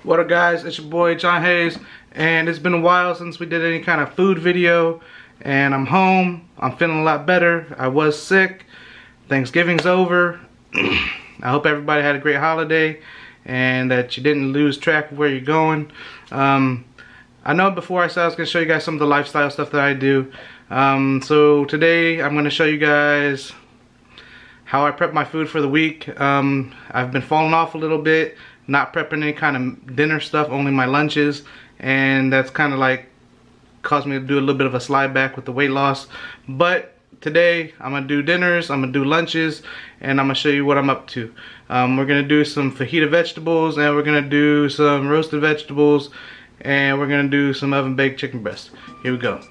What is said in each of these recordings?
What up guys, it's your boy John Hayes, and it's been a while since we did any kind of food video, and I'm home. I'm feeling a lot better. I was sick. Thanksgiving's over. I hope everybody had a great holiday and that you didn't lose track of where you're going. I know before I said I was going to show you guys some of the lifestyle stuff that I do. So today I'm going to show you guys how I prep my food for the week. I've been falling off a little bit, not prepping any kind of dinner stuff, only my lunches, and that's kind of like caused me to do a little bit of a slide back with the weight loss. But today I'm gonna do dinners, I'm gonna do lunches, and I'm gonna show you what I'm up to. We're gonna do some fajita vegetables, and we're gonna do some roasted vegetables, and we're gonna do some oven baked chicken breast. Here we go.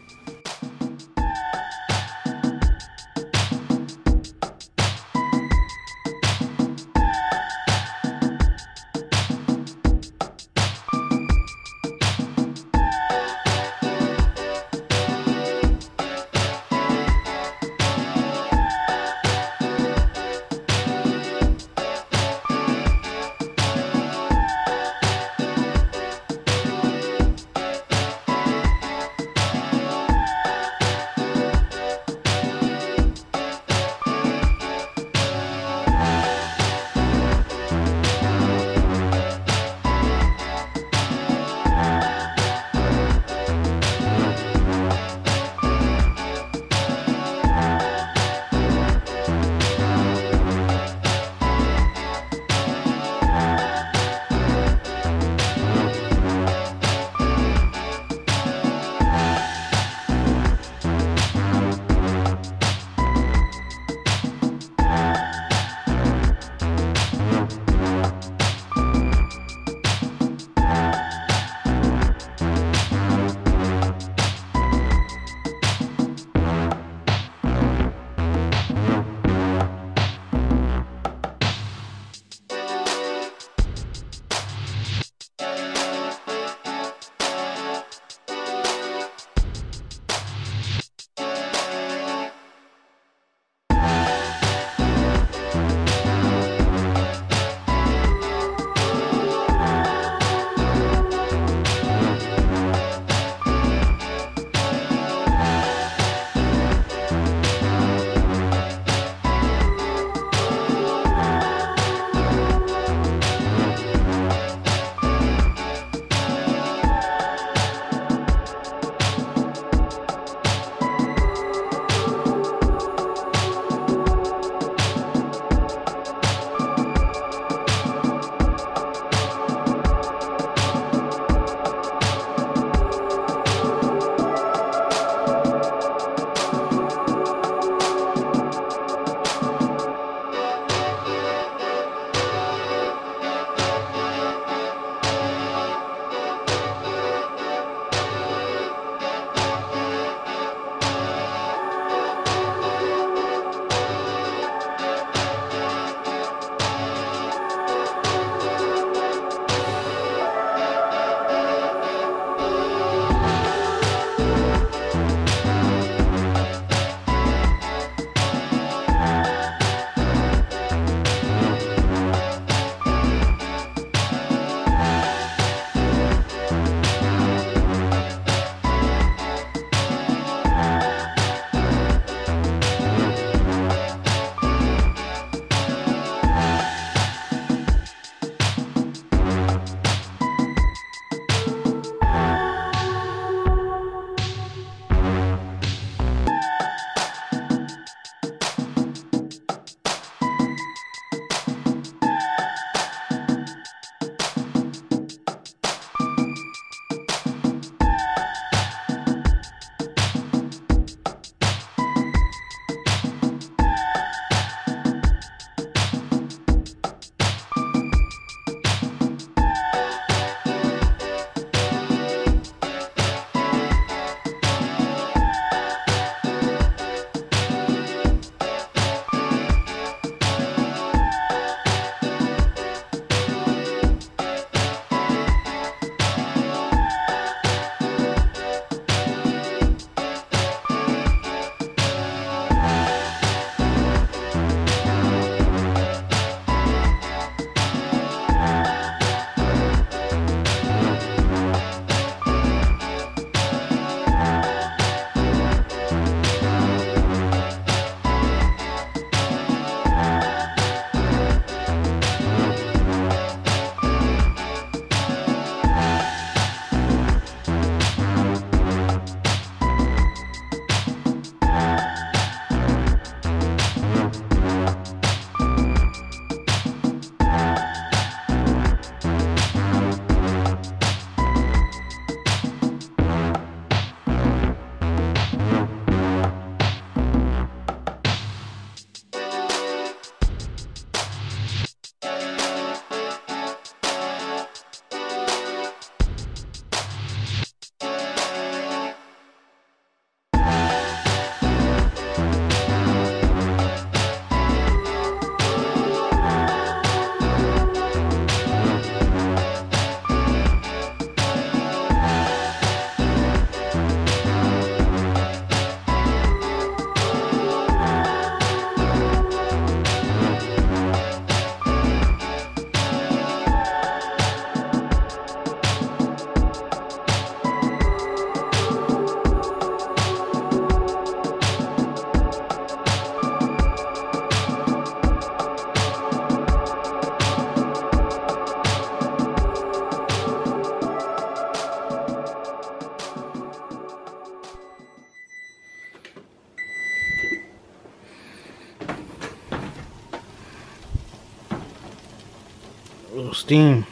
little steam.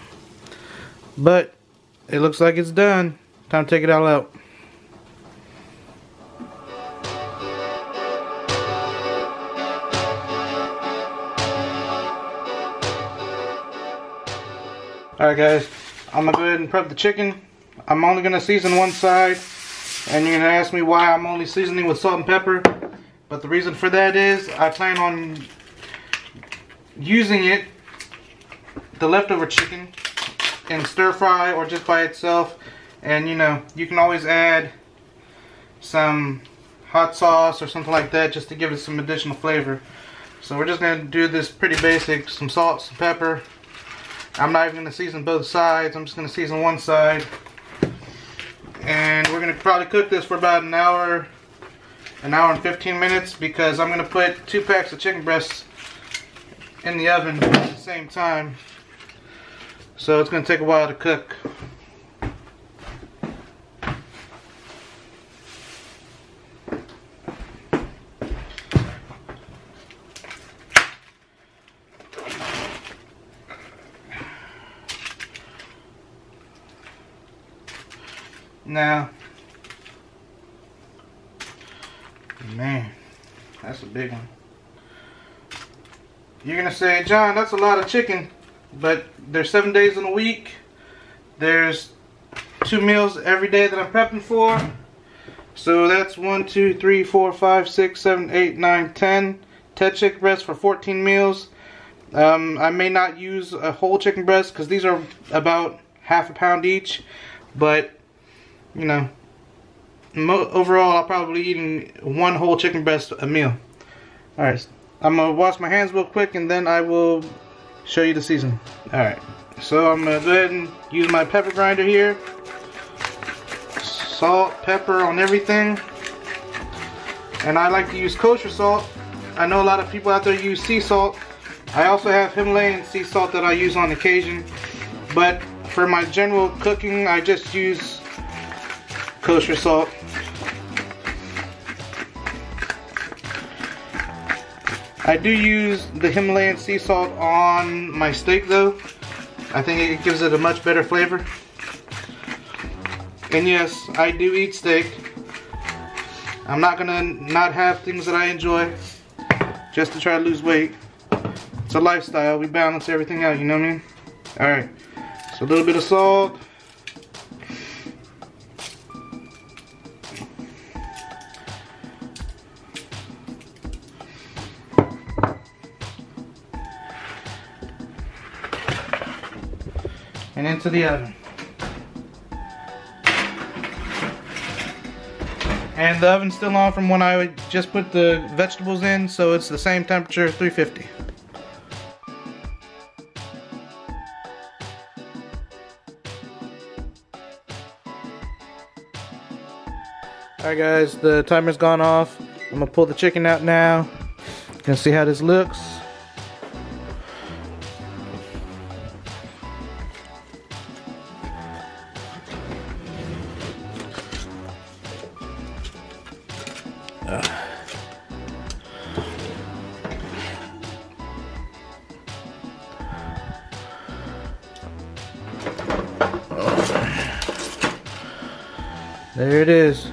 But it looks like it's done. Time to take it all out. Alright guys, I'm gonna go ahead and prep the chicken. I'm only gonna season one side, and you're gonna ask me why I'm only seasoning with salt and pepper. But the reason for that is I plan on using it, the leftover chicken, in stir fry or just by itself. And you know, you can always add some hot sauce or something like that just to give it some additional flavor. So we're just gonna do this pretty basic, some salt, some pepper. I'm not even going to season both sides. I'm just going to season one side. And we're going to probably cook this for about an hour and 15 minutes, because I'm going to put 2 packs of chicken breasts in the oven at the same time. So it's going to take a while to cook. Now, man, that's a big one. You're gonna say, John, that's a lot of chicken, but there's 7 days in a week. There's 2 meals every day that I'm prepping for. So that's 1, 2, 3, 4, 5, 6, 7, 8, 9, 10. 10 chicken breasts for 14 meals. I may not use a whole chicken breast because these are about half a pound each, but you know, overall I'll probably be eating 1 whole chicken breast a meal. Alright, I'm going to wash my hands real quick and then I will show you the seasoning. Alright, so I'm going to go ahead and use my pepper grinder here. Salt, pepper on everything. And I like to use kosher salt. I know a lot of people out there use sea salt. I also have Himalayan sea salt that I use on occasion. But for my general cooking, I just use kosher salt. I do use the Himalayan sea salt on my steak though. I think it gives it a much better flavor. And yes, I do eat steak. I'm not gonna not have things that I enjoy just to try to lose weight. It's a lifestyle. We balance everything out, you know what I mean? Alright, so a little bit of salt. And into the oven. And the oven's still on from when I just put the vegetables in, so it's the same temperature, 350. Alright guys, the timer's gone off. I'm gonna pull the chicken out now. You can see how this looks. There it is.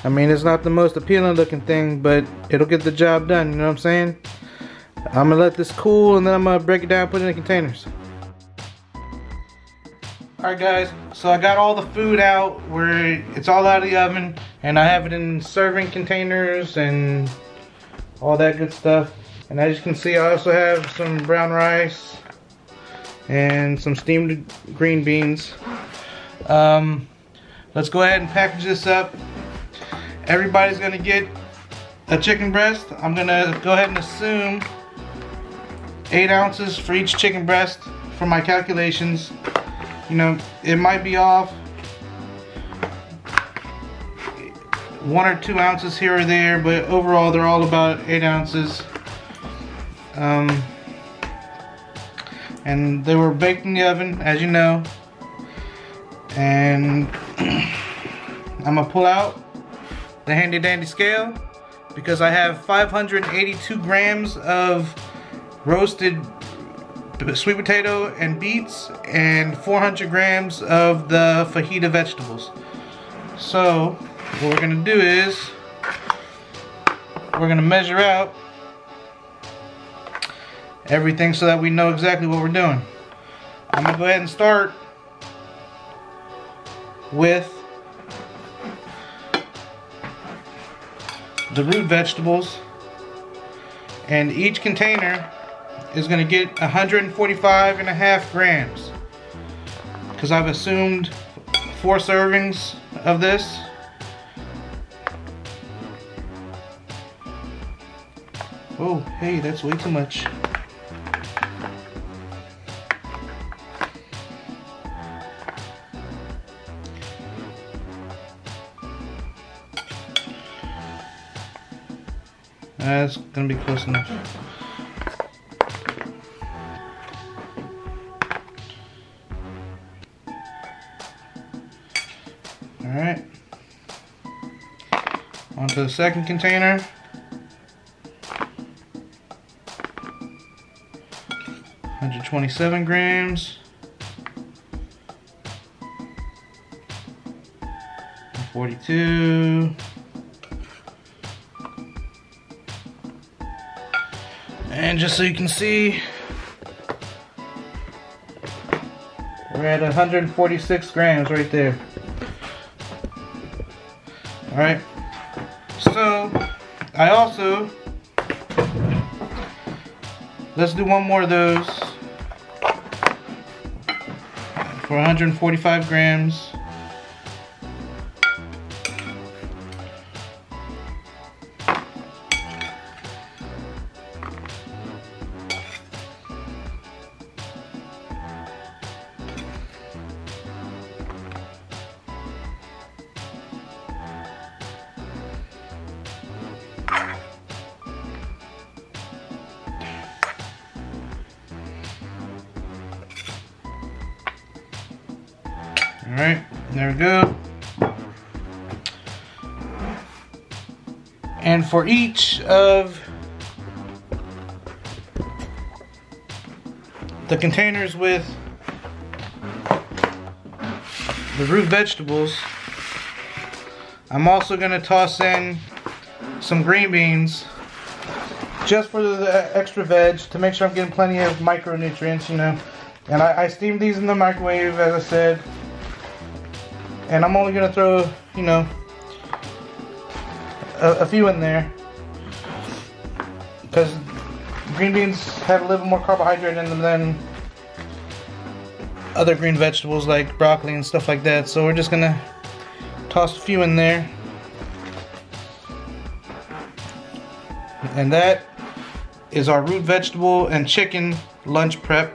I mean, it's not the most appealing looking thing, but it'll get the job done, you know what I'm saying? I'm gonna let this cool and then I'm gonna break it down and put it in containers. Alright guys, so I got all the food out where it's all out of the oven, and I have it in serving containers and all that good stuff. And as you can see, I also have some brown rice and some steamed green beans. Let's go ahead and package this up. Everybody's gonna get a chicken breast. I'm gonna go ahead and assume 8 ounces for each chicken breast for my calculations. You know, it might be off 1 or 2 ounces here or there, but overall they're all about 8 ounces. And they were baked in the oven, as you know. And I'm gonna pull out the handy dandy scale, because I have 582 grams of roasted sweet potato and beets and 400 grams of the fajita vegetables. So what we're gonna do is we're gonna measure out everything so that we know exactly what we're doing. I'm gonna go ahead and start with the root vegetables, and each container is going to get 145.5 grams because I've assumed 4 servings of this. Oh, hey, that's way too much. That's gonna be close enough. Alright. On to the second container. $127 grams. 42. And just so you can see, we're at 146 grams right there. Alright, so I also, let's do one more of those for 145 grams. Alright, there we go. And for each of the containers with the root vegetables, I'm also going to toss in some green beans just for the extra veg to make sure I'm getting plenty of micronutrients, you know. And I steamed these in the microwave, as I said. And I'm only gonna throw, you know, a few in there because green beans have a little more carbohydrate in them than other green vegetables like broccoli and stuff like that. So we're just gonna toss a few in there. And that is our root vegetable and chicken lunch prep.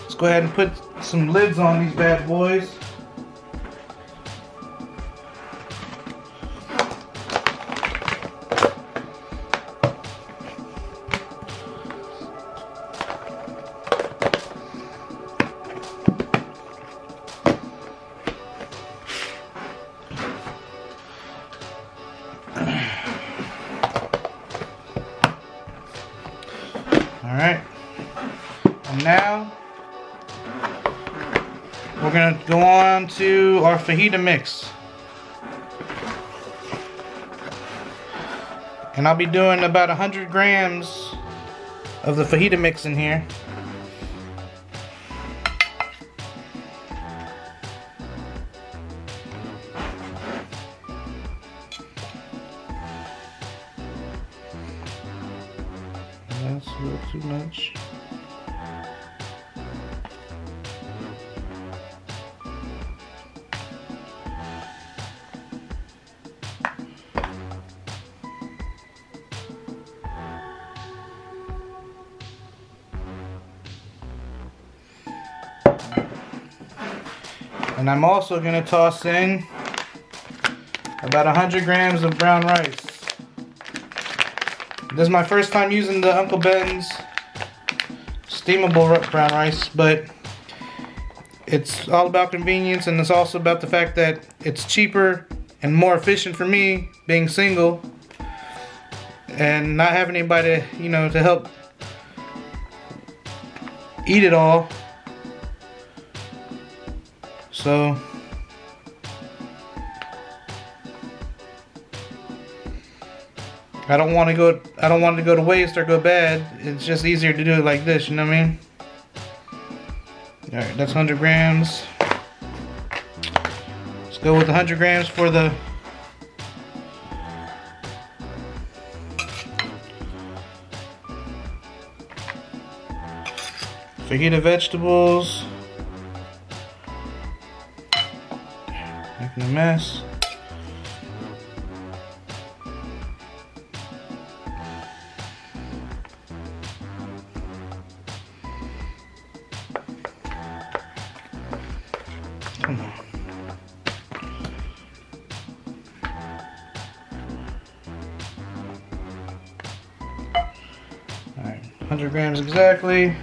Let's go ahead and put some lids on these bad boys. Alright, and now we're going to go on to our fajita mix. And I'll be doing about 100 grams of the fajita mix in here. That's a little too much. And I'm also going to toss in about 100 grams of brown rice. This is my first time using the Uncle Ben's steamable brown rice, but it's all about convenience, and it's also about the fact that it's cheaper and more efficient for me, being single, and not having anybody, you know, to help eat it all. So I don't want it to go to waste or go bad. It's just easier to do it like this, you know what I mean? Alright, that's 100 grams. Let's go with 100 grams for the fajita vegetables. Making a mess. Come on. Alright, 100 grams exactly.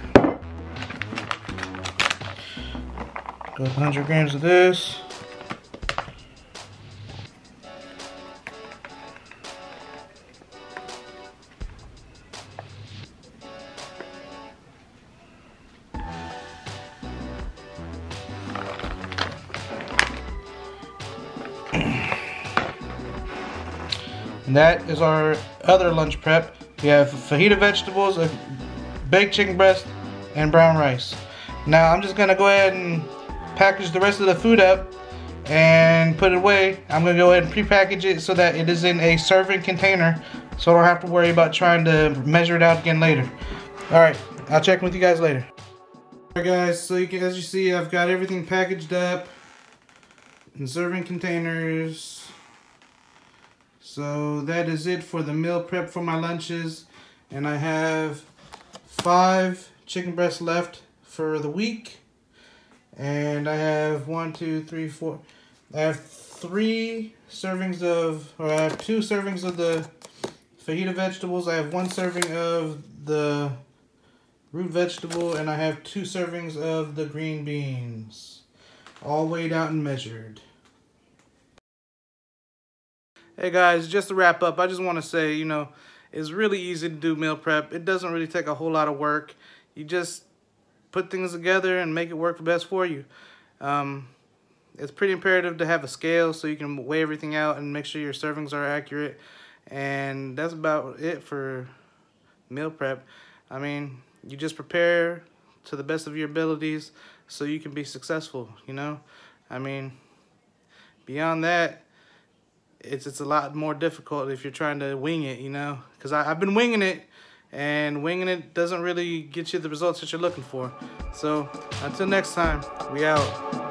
Go with 100 grams of this. And that is our other lunch prep. We have fajita vegetables, a baked chicken breast, and brown rice. Now I'm just gonna go ahead and package the rest of the food up and put it away. I'm gonna go ahead and pre-package it so that it is in a serving container, so I don't have to worry about trying to measure it out again later. Alright, I'll check with you guys later. Alright guys, so as you see, I've got everything packaged up in serving containers. So that is it for the meal prep for my lunches, and I have 5 chicken breasts left for the week, and I have 1, 2, 3, 4. I have 3 servings of, or I have 2 servings of the fajita vegetables. I have 1 serving of the root vegetable, and I have 2 servings of the green beans, all weighed out and measured. Hey guys, just to wrap up, I just want to say, you know, it's really easy to do meal prep. It doesn't really take a whole lot of work. You just put things together and make it work the best for you. It's pretty imperative to have a scale so you can weigh everything out and make sure your servings are accurate. And that's about it for meal prep. I mean, you just prepare to the best of your abilities so you can be successful, you know? I mean, beyond that, it's a lot more difficult if you're trying to wing it, you know? Because I've been winging it, and winging it doesn't really get you the results that you're looking for. So, until next time, we out.